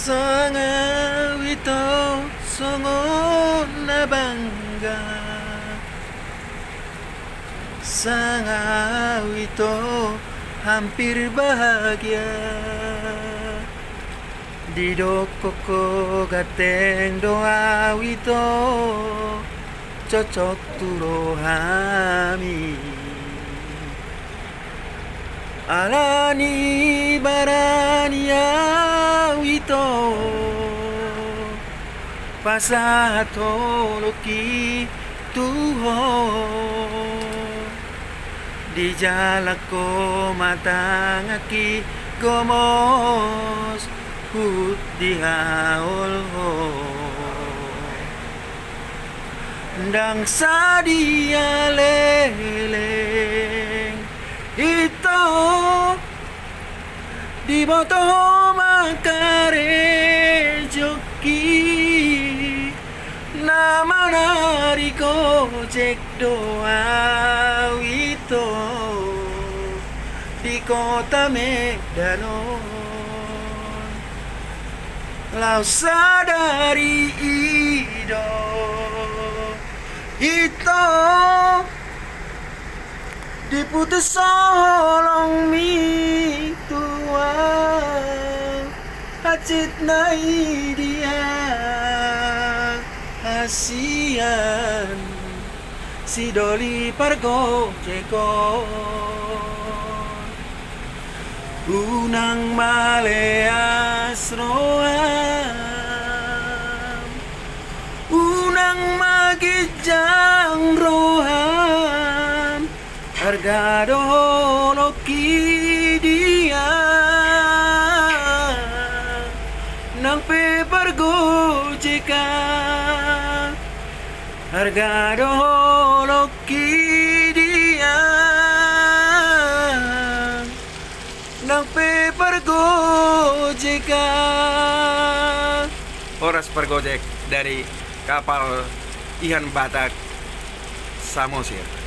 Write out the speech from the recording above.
Sangawito songon na bangga, Sangawito hampir bahagia. Di dokoko gateng doa wito cocok turo hami. Alani barania wito pasato loki tuho. Di jalako matangaki gomos hut di haolho. Ndang sadia leleng ito di boto makare joki nama nariko cek doa wito di kota Medan. Lau sadari ido ito diputus solong mi tua hacit nai dia hasian si doli pargo jeko unang maleas roham unang magijang roham harga doloki dia nang paper gojeka harga doloki dia nang paper gojeka. Horas per gojek dari kapal Ihan Batak Samosir.